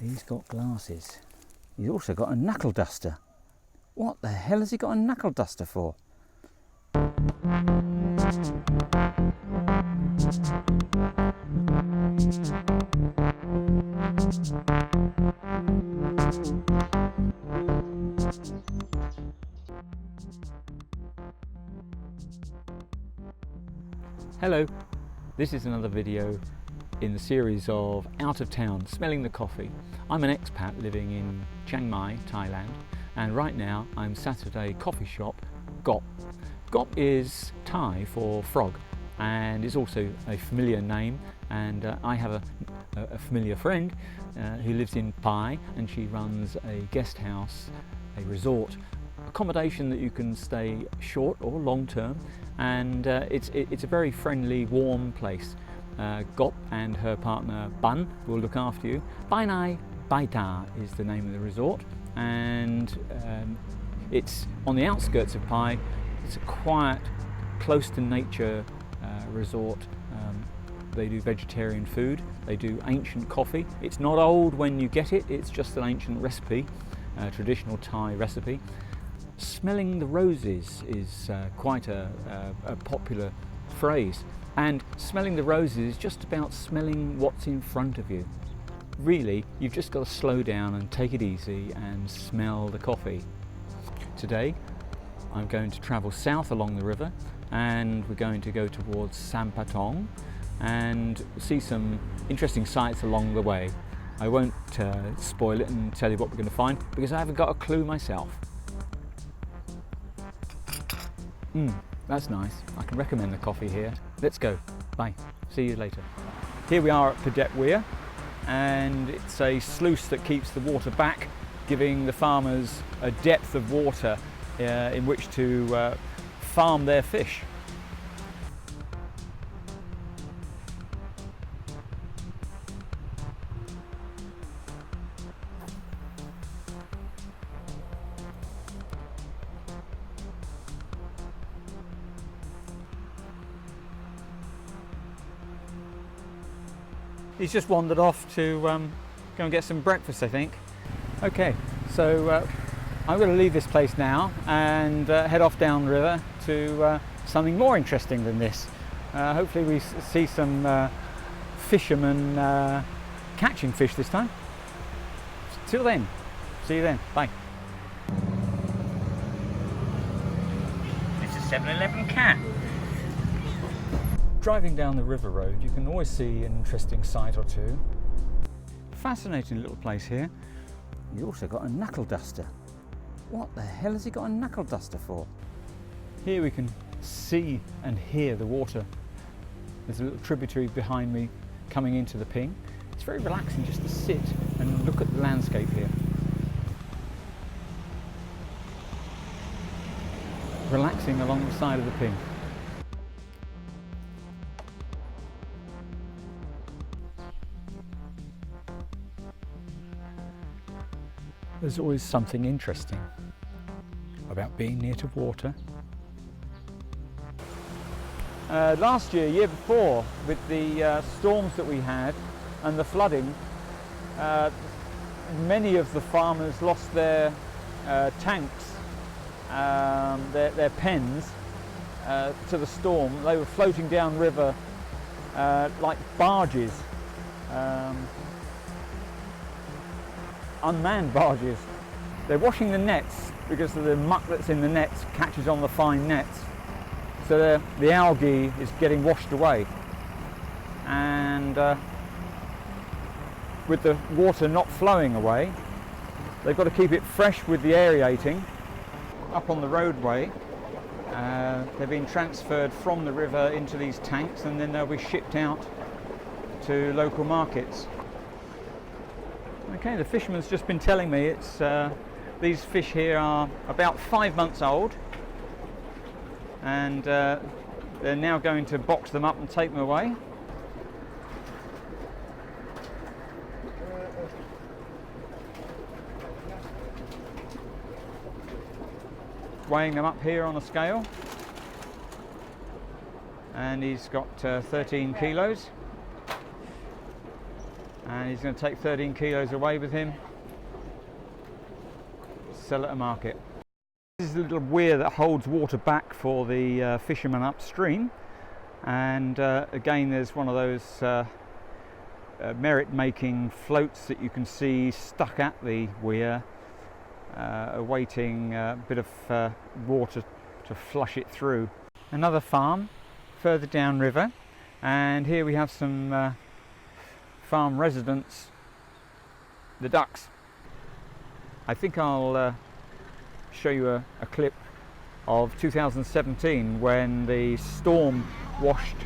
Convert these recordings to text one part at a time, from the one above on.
He's got glasses. He's also got a knuckle duster. What the hell has he got a knuckle duster for? Hello, this is another video in the series of Out of Town, Smelling the Coffee. I'm an expat living in Chiang Mai, Thailand, and right now I'm sat at a coffee shop, KOB. KOB is Thai for frog, and is also a familiar name, and I have a familiar friend who lives in Pai, and she runs a guest house, a resort, accommodation that you can stay short or long term, and it's a very friendly, warm place. KOB and her partner Ban will look after you. PaiNa PaiTa is the name of the resort, and it's on the outskirts of Pai. It's a quiet, close to nature resort. They do vegetarian food, they do ancient coffee. It's not old when you get it, it's just an ancient recipe, a traditional Thai recipe. Smelling the roses is quite a popular phrase, and smelling the roses is just about smelling what's in front of you. Really, you've just got to slow down and take it easy and smell the coffee. Today I'm going to travel south along the river, and we're going to go towards Sampatong and see some interesting sights along the way. I won't spoil it and tell you what we're going to find, because I haven't got a clue myself. That's nice. I can recommend the coffee here. Let's go. Bye. See you later. Here we are at Daet Weir, and it's a sluice that keeps the water back, giving the farmers a depth of water in which to farm their fish. He's just wandered off to go and get some breakfast, I think. Okay, so I'm going to leave this place now and head off down the river to something more interesting than this. Hopefully we see some fishermen catching fish this time. Till then, see you then, bye. It's a 7-Eleven cat. Driving down the river road, you can always see an interesting sight or two. Fascinating little place here. You also got a knuckle duster. What the hell has he got a knuckle duster for? Here we can see and hear the water. There's a little tributary behind me coming into the Ping. It's very relaxing just to sit and look at the landscape here. Relaxing along the side of the Ping. There's always something interesting about being near to water. Last year before, with the storms that we had and the flooding, many of the farmers lost their tanks, their pens to the storm. They were floating downriver like barges. Unmanned barges. They're washing the nets because of the muck that's in the nets catches on the fine nets. So the algae is getting washed away. And with the water not flowing away, they've got to keep it fresh with the aerating. Up on the roadway, they're being transferred from the river into these tanks, and then they'll be shipped out to local markets. Okay, the fisherman's just been telling me it's these fish here are about 5 months old, and they're now going to box them up and take them away. Weighing them up here on a scale, and he's got 13 kilos. and he's going to take 13 kilos away with him, sell at a market. This is a little weir that holds water back for the fishermen upstream, and again there's one of those merit making floats that you can see stuck at the weir, awaiting a bit of water to flush it through. Another farm further downriver, and here we have some farm residents, the ducks. I think I'll show you a clip of 2017 when the storm washed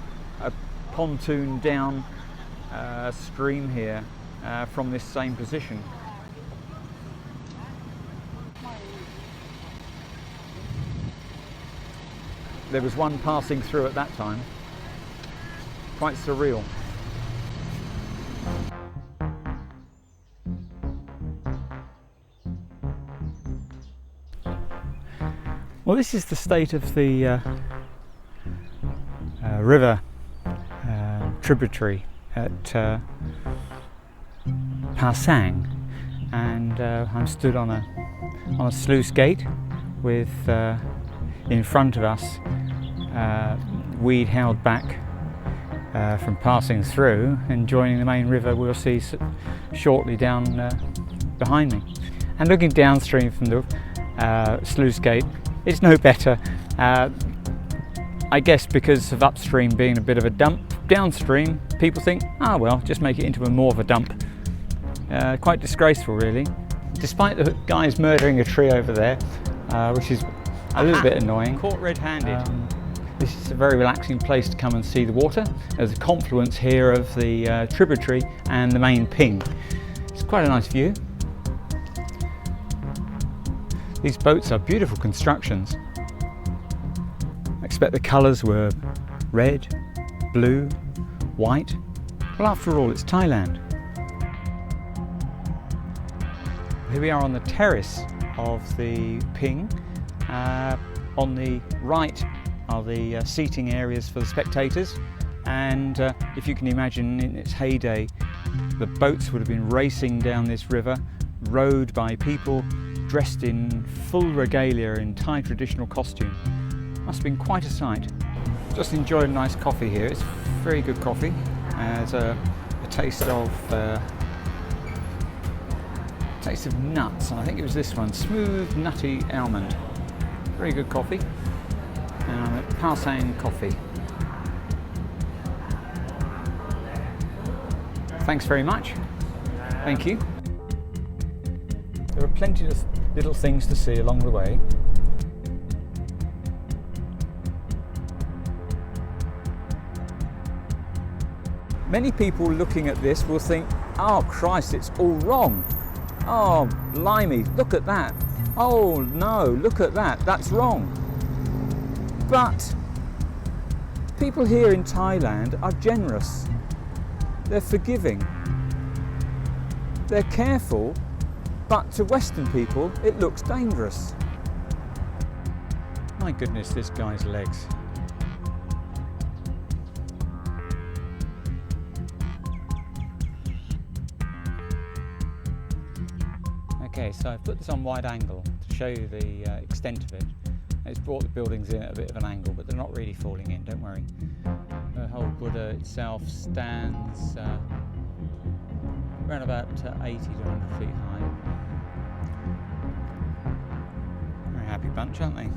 a pontoon down stream here from this same position. There was one passing through at that time. Quite surreal. Well, this is the state of the river tributary at Pasang, and I'm stood on a sluice gate with in front of us weed held back from passing through and joining the main river we'll see shortly down behind me. And looking downstream from the sluice gate, it's no better, I guess because of upstream being a bit of a dump. Downstream people think, ah well, just make it into more of a dump. Quite disgraceful really. Despite the guys murdering a tree over there, which is a little bit annoying. Caught red-handed. This is a very relaxing place to come and see the water. There's a confluence here of the tributary and the main ping. It's quite a nice view. These boats are beautiful constructions. I expect the colours were red, blue, white. Well, after all, it's Thailand. Here we are on the terrace of the ping. On the right are the seating areas for the spectators, and if you can imagine, in its heyday the boats would have been racing down this river, rowed by people dressed in full regalia in Thai traditional costume. Must have been quite a sight. Just enjoyed a nice coffee here. It's very good coffee. There's a taste of nuts, and I think it was this one, smooth nutty almond. Very good coffee. And I'm at Pasang Coffee. Thanks very much. Thank you. There are plenty of little things to see along the way. Many people looking at this will think, oh Christ, it's all wrong. Oh blimey, look at that. Oh no, look at that, that's wrong. But people here in Thailand are generous. They're forgiving. They're careful, but to Western people it looks dangerous. My goodness, this guy's legs. Okay, so I've put this on wide angle to show you the extent of it. It's brought the buildings in at a bit of an angle, but they're not really falling in, don't worry. The whole Buddha itself stands around about 80 to 100 feet high. Very happy bunch, aren't they?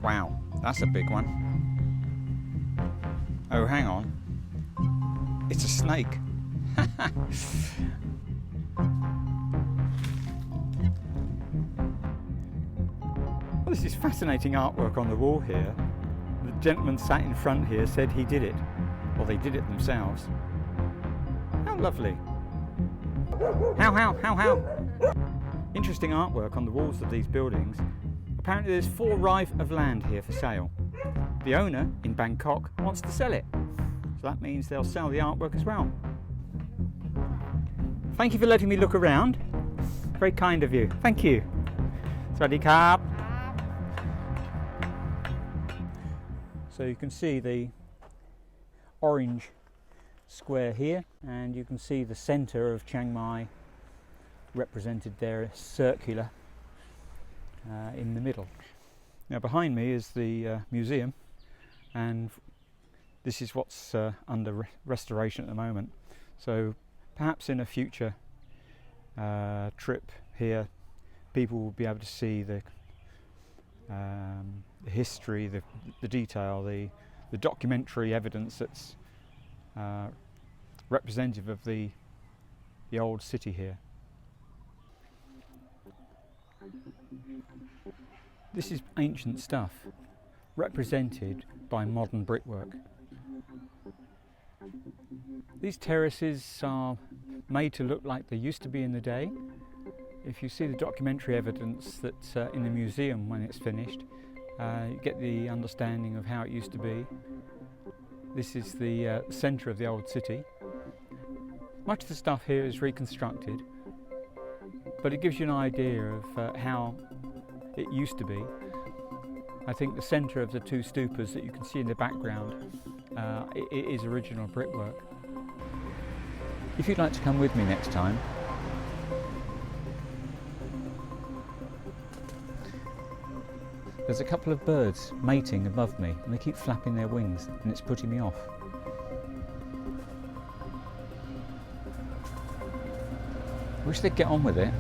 Wow, that's a big one. Oh, hang on. It's a snake. Well, this is fascinating artwork on the wall here. The gentleman sat in front here said he did it, or they did it themselves. How lovely. How. Interesting artwork on the walls of these buildings. Apparently there's 4 rai of land here for sale. The owner in Bangkok wants to sell it, so that means they'll sell the artwork as well. Thank you for letting me look around. Very kind of you. Thank you. Sawasdee krap. So you can see the orange square here, and you can see the centre of Chiang Mai represented there, circular in the middle. Now behind me is the museum, and this is what's under restoration at the moment. So perhaps in a future trip here, people will be able to see the history, the detail, the documentary evidence that's representative of the old city here. This is ancient stuff represented by modern brickwork. These terraces are made to look like they used to be in the day. If you see the documentary evidence that's in the museum when it's finished, you get the understanding of how it used to be. This is the centre of the old city. Much of the stuff here is reconstructed, but it gives you an idea of how it used to be. I think the centre of the two stupas that you can see in the background, it is original brickwork. If you'd like to come with me next time, there's a couple of birds mating above me and they keep flapping their wings and it's putting me off. I wish they'd get on with it.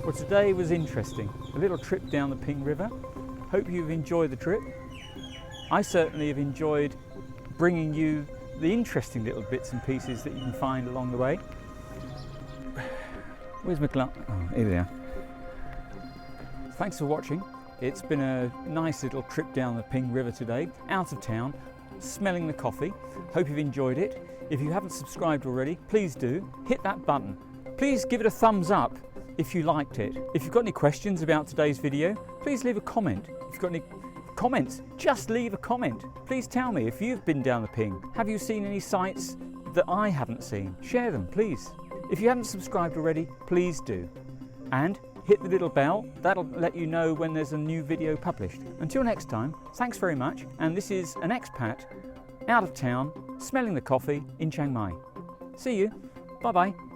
Well, today was interesting. A little trip down the Ping River. Hope you've enjoyed the trip. I certainly have enjoyed bringing you the interesting little bits and pieces that you can find along the way. Where's my glove? Oh, here they are. Thanks for watching. It's been a nice little trip down the Ping River today, out of town, smelling the coffee. Hope you've enjoyed it. If you haven't subscribed already, please do. Hit that button. Please give it a thumbs up if you liked it. If you've got any questions about today's video, please leave a comment. If you've got any comments, just leave a comment. Please tell me if you've been down the Ping. Have you seen any sites that I haven't seen? Share them, please. If you haven't subscribed already, please do. And hit the little bell, that'll let you know when there's a new video published. Until next time, thanks very much, and this is an expat, out of town, smelling the coffee in Chiang Mai. See you, bye bye.